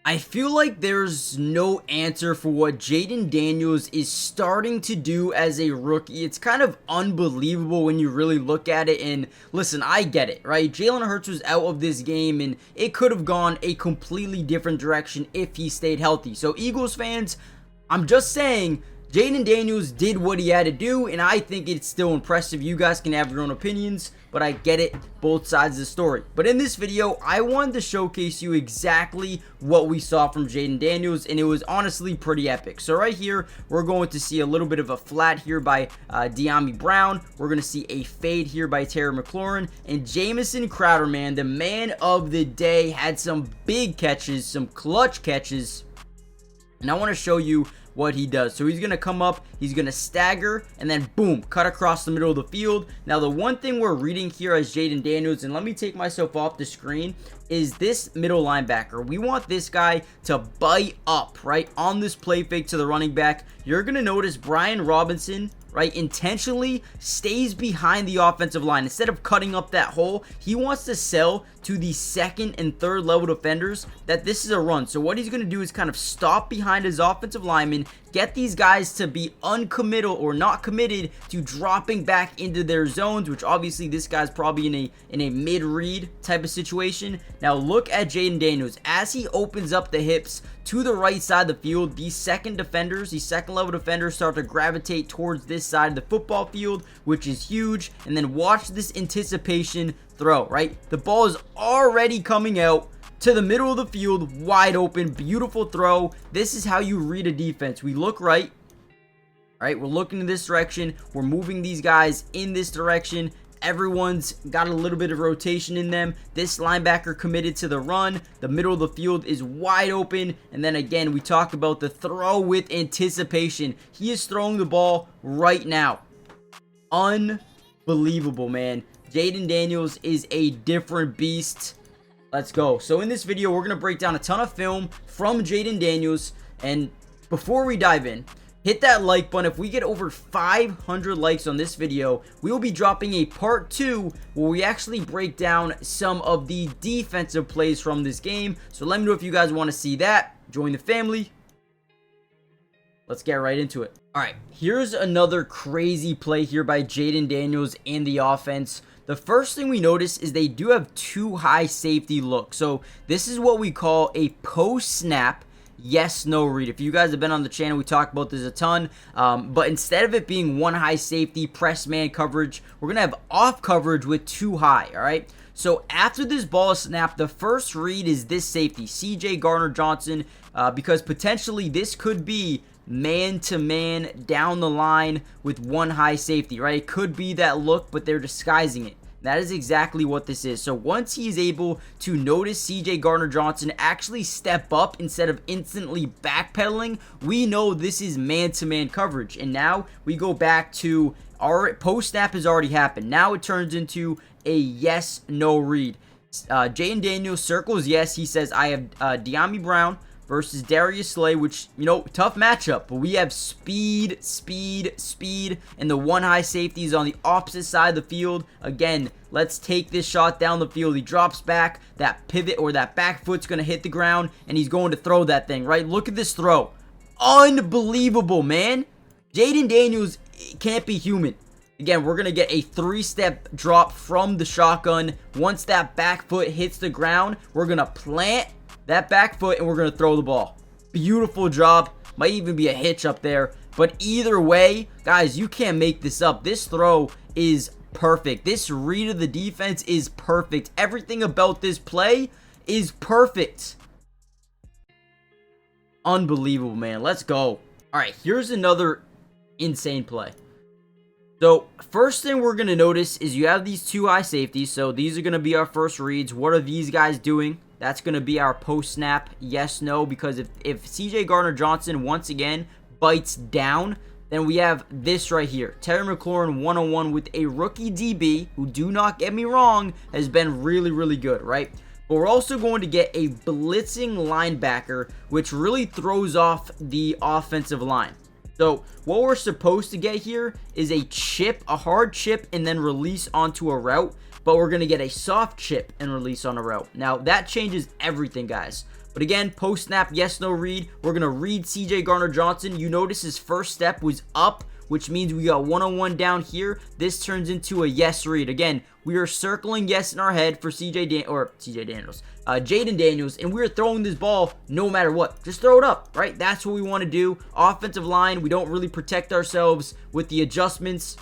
I feel like there's no answer for what Jaden Daniels is starting to do as a rookie. It's kind of unbelievable when you really look at it. And listen, I get it, right? Jalen Hurts was out of this game and it could have gone a completely different direction if he stayed healthy. So Eagles fans, I'm just saying, Jaden Daniels did what he had to do, and I think it's still impressive. You guys can have your own opinions, but I get it, both sides of the story. But in this video, I wanted to showcase you exactly what we saw from Jaden Daniels, and it was honestly pretty epic. So right here, we're going to see a little bit of a flat here by De'Ami Brown. We're going to see a fade here by Terry McLaurin, and Jamison Crowder, man, the man of the day, had some big catches, some clutch catches, and I want to show you what he does. So he's going to come up, he's going to stagger, and then boom, cut across the middle of the field. Now the one thing we're reading here as Jaden Daniels, and let me take myself off the screen, is this middle linebacker. We want this guy to bite up, right, on this play fake to the running back. You're going to notice Brian Robinson, right, intentionally stays behind the offensive line. Instead of cutting up that hole, he wants to sell to the second and third level defenders that this is a run. So what he's going to do is kind of stop behind his offensive lineman, get these guys to be uncommittal or not committed to dropping back into their zones, which obviously this guy's probably in a mid-read type of situation. Now look at Jaden Daniels as he opens up the hips to the right side of the field. These second level defenders start to gravitate towards this side of the football field, which is huge. And then watch this anticipation throw, right? The ball is already coming out to the middle of the field, wide open, beautiful throw. This is how you read a defense. We look right, we're looking in this direction, we're moving these guys in this direction. Everyone's got a little bit of rotation in them. This linebacker committed to the run. The middle of the field is wide open. And then again, we talk about the throw with anticipation. He is throwing the ball right now. Unbelievable, man. Jaden Daniels is a different beast. Let's go. So in this video, we're going to break down a ton of film from Jaden Daniels. And before we dive in, hit that like button. If we get over 500 likes on this video, we will be dropping a part 2 where we actually break down some of the defensive plays from this game. So let me know if you guys want to see that. Join the family. Let's get right into it. All right, here's another crazy play here by Jaden Daniels and the offense. The first thing we notice is they do have two high safety looks. So this is what we call a post-snap yes/no read. If you guys have been on the channel, we talk about this a ton. But instead of it being one high safety press man coverage, we're going to have off coverage with two high, all right? So after this ball is snapped, the first read is this safety, CJ Gardner-Johnson, because potentially this could be man-to-man down the line with one high safety, right? It could be that look, but they're disguising it. That is exactly what this is. So once he's able to notice CJ Gardner-Johnson actually step up instead of instantly backpedaling, we know this is man-to-man coverage. And now we go back to our post-snap has already happened. Now it turns into a yes/no read. Jaden Daniels circles yes. He says, I have De'Ami Brown versus Darius Slay, which, you know, tough matchup. But we have speed, and the one high safety is on the opposite side of the field. Again, let's take this shot down the field. He drops back. That pivot or that back foot's going to hit the ground, and he's going to throw that thing, right? Look at this throw. Unbelievable, man. Jaden Daniels can't be human. Again, we're going to get a 3-step drop from the shotgun. Once that back foot hits the ground, we're going to plant that back foot and we're going to throw the ball. Beautiful job. Might even be a hitch up there. But either way, guys, you can't make this up. This throw is perfect. This read of the defense is perfect. Everything about this play is perfect. Unbelievable, man. Let's go. All right, here's another insane play. So first thing we're going to notice is you have these two high safeties. So these are going to be our first reads. What are these guys doing? That's going to be our post-snap yes/no, because if CJ Gardner-Johnson once again bites down, then we have this right here. Terry McLaurin one-on-one with a rookie DB who, do not get me wrong, has been really, really good, right? But we're also going to get a blitzing linebacker, which really throws off the offensive line. So what we're supposed to get here is a chip, a hard chip, and then release onto a route. But we're going to get a soft chip and release on a route. Now, that changes everything, guys. But again, post-snap, yes, no read. We're going to read CJ Gardner-Johnson. You notice his first step was up, which means we got one-on-one down here. This turns into a yes read. Again, we are circling yes in our head for Jaden Daniels, and we're throwing this ball no matter what. Just throw it up, right? That's what we want to do. Offensive line, we don't really protect ourselves with the adjustments.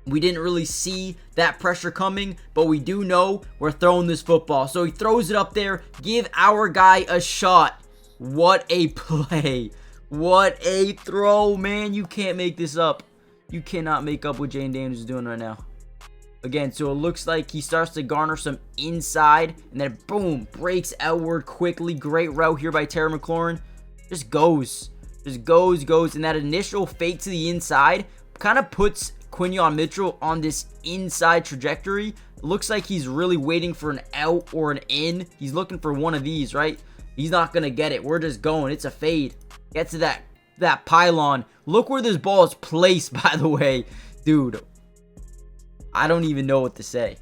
We didn't really see that pressure coming, but we do know we're throwing this football. So he throws it up there. Give our guy a shot. What a play. What a throw, man. You can't make this up. You cannot make up what Jaden Daniels is doing right now. Again, so it looks like he starts to garner some inside, and then boom, breaks outward quickly. Great route here by Terry McLaurin. Just goes. Just goes. And that initial fake to the inside kind of puts Quinyon Mitchell on this inside trajectory. Looks like he's really waiting for an out or an in. He's looking for one of these, right? He's not going to get it. We're just going. It's a fade. Get to that pylon. Look where this ball is placed, by the way. Dude, I don't even know what to say.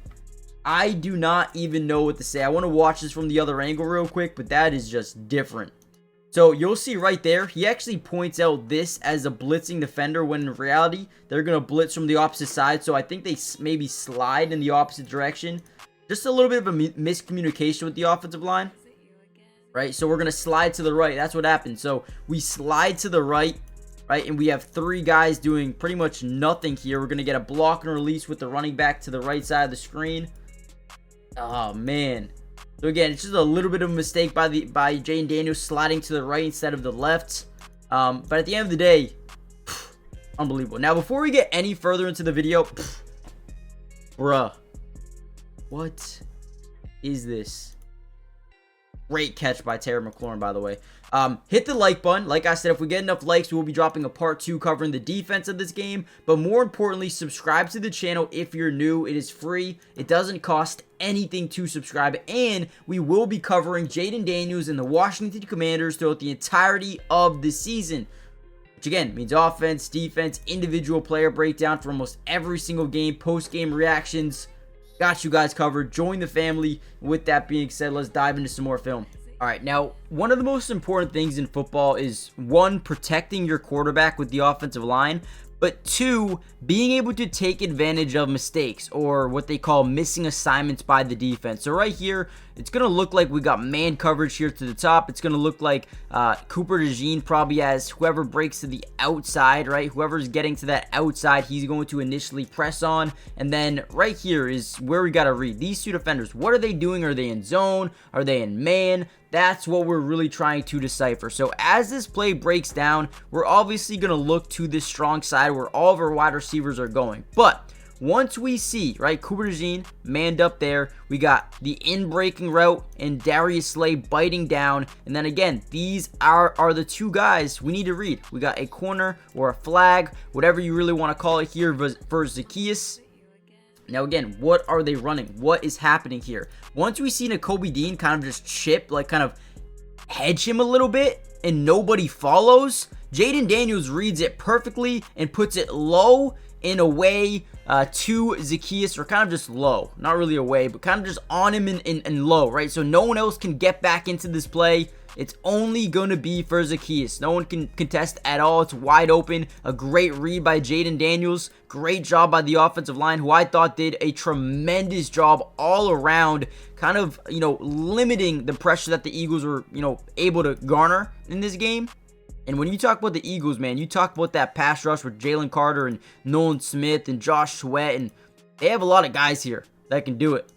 I do not even know what to say. I want to watch this from the other angle real quick, but that is just different. So you'll see right there, he actually points out this as a blitzing defender when in reality, they're going to blitz from the opposite side. So I think they maybe slide in the opposite direction. Just a little bit of a miscommunication with the offensive line, right? So we're going to slide to the right. That's what happened. So we slide to the right, right? And we have three guys doing pretty much nothing here. We're going to get a block and release with the running back to the right side of the screen. Oh, man. So again, it's just a little bit of a mistake by Jaden Daniels sliding to the right instead of the left. But at the end of the day, unbelievable. Now, before we get any further into the video, bruh, what is this? Great catch by Terry McLaurin, by the way. Hit the like button. Like I said, if we get enough likes, we will be dropping a part 2 covering the defense of this game. But more importantly, subscribe to the channel if you're new. It is free. It doesn't cost anything to subscribe. And we will be covering Jaden Daniels and the Washington Commanders throughout the entirety of the season. Which again, means offense, defense, individual player breakdown for almost every single game, post-game reactions. Got you guys covered. Join the family. With that being said, let's dive into some more film. All right, now, one of the most important things in football is, one, protecting your quarterback with the offensive line, but two, being able to take advantage of mistakes, or what they call missing assignments by the defense. So right here, it's going to look like we got man coverage here to the top. It's going to look like Cooper DeJean probably has whoever breaks to the outside, right? Whoever's getting to that outside, he's going to initially press on. And then right here is where we got to read. These two defenders, what are they doing? Are they in zone? Are they in man? That's what we're really trying to decipher. So as this play breaks down, we're obviously going to look to this strong side where all of our wide receivers are going. But once we see, right, Cooper DeJean manned up there, we got the in-breaking route and Darius Slay biting down. And then again, these are the two guys we need to read. We got a corner or a flag, whatever you really want to call it here for Zacchaeus. Now again, what are they running? What is happening here? Once we see Nakobe Dean kind of just chip, like kind of hedge him a little bit, and nobody follows, Jaden Daniels reads it perfectly and puts it low and away to Zacchaeus, or kind of just low. Not really away, but kind of just on him and low, right? So no one else can get back into this play. It's only going to be for Zacchaeus. No one can contest at all. It's wide open. A great read by Jaden Daniels. Great job by the offensive line, who I thought did a tremendous job all around, kind of, limiting the pressure that the Eagles were, able to garner in this game. And when you talk about the Eagles, man, you talk about that pass rush with Jalen Carter and Nolan Smith and Josh Sweat, and they have a lot of guys here that can do it.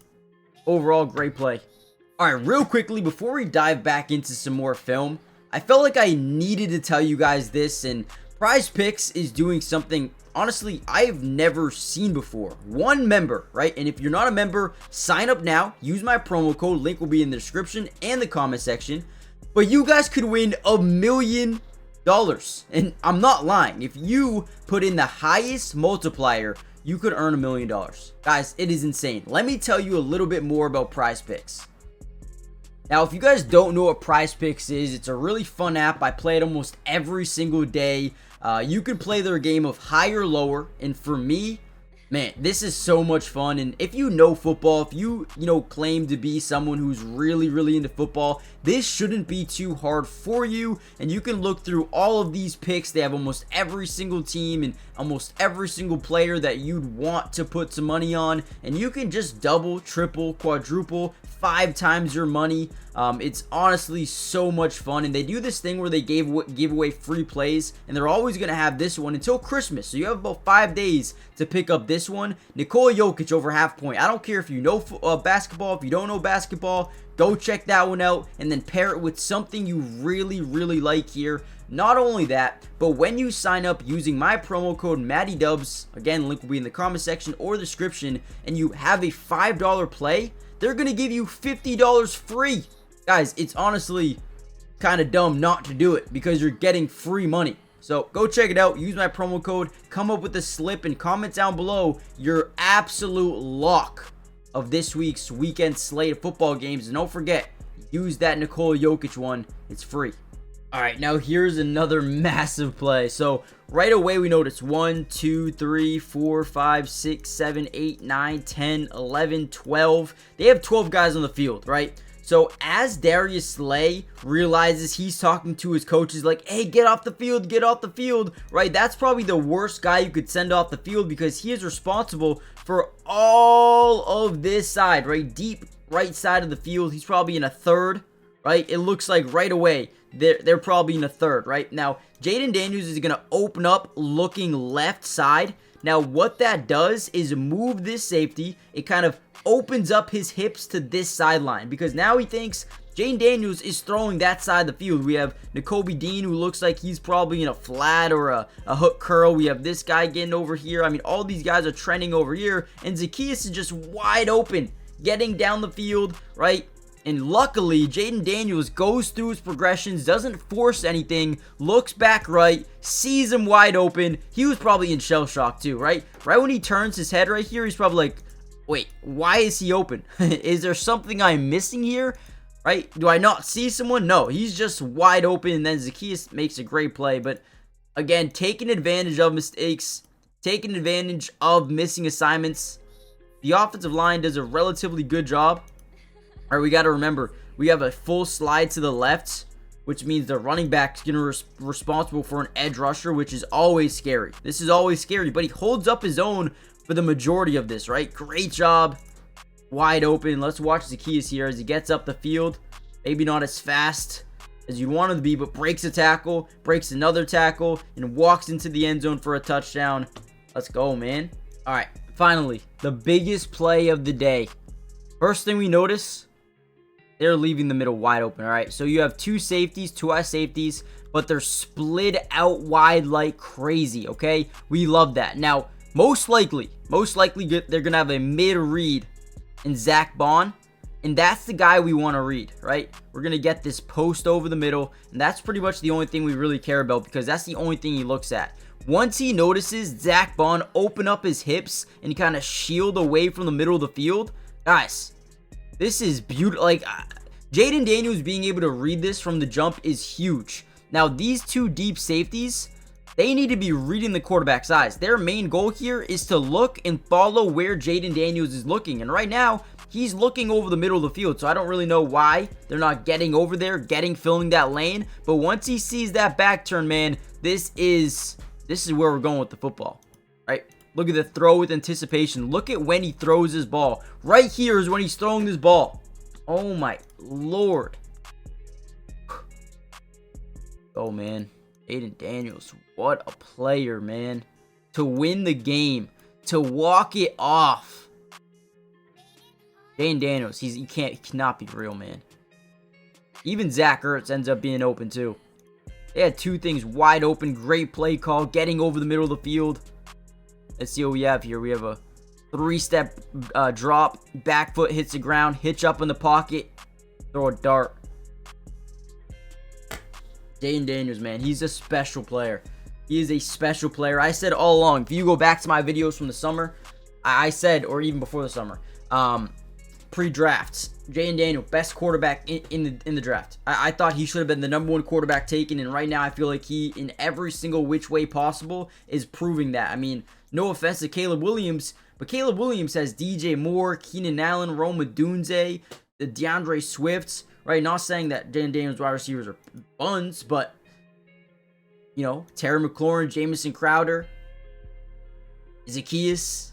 Overall, great play. All right, real quickly, before we dive back into some more film, I felt like I needed to tell you guys this, and PrizePicks is doing something, honestly, I've never seen before. One member, right? And if you're not a member, sign up now. Use my promo code. Link will be in the description and the comment section. But you guys could win $1 million. And I'm not lying. If you put in the highest multiplier, you could earn $1 million. Guys, it is insane. Let me tell you a little bit more about PrizePicks. Now, if you guys don't know what PrizePicks is, it's a really fun app. I play it almost every single day. You can play their game of high or lower, and for me, Man, this is so much fun, and if you know football, if you claim to be someone who's really into football, this shouldn't be too hard for you, and you can look through all of these picks. They have almost every single team and almost every single player that you'd want to put some money on, and you can just double, triple, quadruple, 5 times your money. It's honestly so much fun, and they do this thing where they give away free plays, and they're always going to have this one until Christmas, so you have about 5 days to pick up this one. Nikola Jokic over half point. I don't care if you know basketball, if you don't know basketball, go check that one out, and then pair it with something you really like here. Not only that, but when you sign up using my promo code MattyDubs, again, link will be in the comment section or the description, and you have a $5 play, they're going to give you $50 free. Guys, it's honestly kind of dumb not to do it because you're getting free money. So go check it out. Use my promo code. Come up with a slip and comment down below your absolute lock of this week's weekend slate of football games. And don't forget, use that Nikola Jokic one. It's free. All right, now here's another massive play. So right away we notice 1, 2, 3, 4, 5, 6, 7, 8, 9, 10, 11, 12. They have 12 guys on the field, right? So as Darius Slay realizes he's talking to his coaches like, hey, get off the field, right? That's probably the worst guy you could send off the field because he is responsible for all of this side, right? Deep right side of the field. He's probably in a third, right? It looks like right away they're probably in a third, right? Now, Jaden Daniels is going to open up looking left side. Now, what that does is move this safety. It kind of opens up his hips to this sideline because now he thinks Jaden Daniels is throwing that side of the field. We have Nakobe Dean, who looks like he's probably in a flat or a hook curl. We have this guy getting over here. I mean, all these guys are trending over here, and Zacchaeus is just wide open, getting down the field, right? And luckily, Jaden Daniels goes through his progressions, doesn't force anything, looks back right, sees him wide open. He was probably in shell shock too, right? Right when he turns his head right here, he's probably like, wait, why is he open? Is there something I'm missing here? Right? Do I not see someone? No, he's just wide open, and then Zacchaeus makes a great play. But again, taking advantage of mistakes, taking advantage of missing assignments. The offensive line does a relatively good job. All right, we got to remember, we have a full slide to the left, which means the running back is going to be responsible for an edge rusher, which is always scary. This is always scary, but he holds up his own for the majority of this, right? Great job. Wide open. Let's watch Zacchaeus here as he gets up the field. Maybe not as fast as you want him to be, but breaks a tackle, breaks another tackle, and walks into the end zone for a touchdown. Let's go, man. All right, finally, the biggest play of the day. First thing we notice, they're leaving the middle wide open, all right? So you have two safeties, two eye safeties, but they're split out wide like crazy, okay? We love that. Now, most likely, they're going to have a mid-read in Zach Bond, and that's the guy we want to read, right? We're going to get this post over the middle, and that's pretty much the only thing we really care about because that's the only thing he looks at. Once he notices Zach Bond open up his hips and kind of shield away from the middle of the field, guys, this is beautiful. Like, Jaden Daniels being able to read this from the jump is huge. Now, these two deep safeties, they need to be reading the quarterback's eyes. Their main goal here is to look and follow where Jaden Daniels is looking. And right now, he's looking over the middle of the field. So I don't really know why they're not getting over there, filling that lane. But once he sees that back turn, man, this is where we're going with the football, right? Look at the throw with anticipation. Look at when he throws his ball. Right here is when he's throwing this ball. Oh my Lord. Oh man. Jaden Daniels, what a player, man. To win the game. To walk it off. Jaden Daniels, he cannot be real, man. Even Zach Ertz ends up being open too. They had two things wide open. Great play call. Getting over the middle of the field. Let's see what we have here. We have a 3-step drop. Back foot hits the ground. Hitch up in the pocket. Throw a dart. Jaden Daniels, man. He's a special player. He is a special player. I said all along, if you go back to my videos from the summer, I said, or even before the summer, pre-drafts, Jaden Daniels, best quarterback in the draft. I thought he should have been the number one quarterback taken, and right now I feel like he, in every single which way possible, is proving that. I mean, no offense to Caleb Williams, But Caleb Williams has DJ Moore, Keenan Allen, Rome Odunze, the DeAndre Swifts, right? Not saying that Jaden Daniels wide receivers are buns, but, you know, Terry McLaurin, Jamison Crowder, Zacchaeus,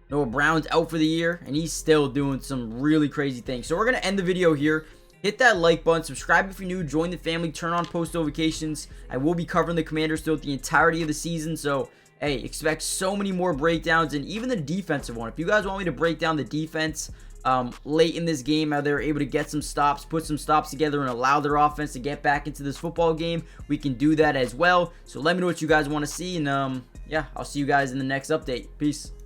Noah Brown's out for the year, and he's still doing some really crazy things. So we're going to end the video here. Hit that like button, subscribe if you're new, join the family, turn on post notifications. I will be covering the Commanders throughout the entirety of the season, so hey, expect so many more breakdowns, and even the defensive one. If you guys want me to break down the defense late in this game, how they're able to get some stops, put some stops together, and allow their offense to get back into this football game, we can do that as well. So let me know what you guys want to see, and yeah, I'll see you guys in the next update. Peace.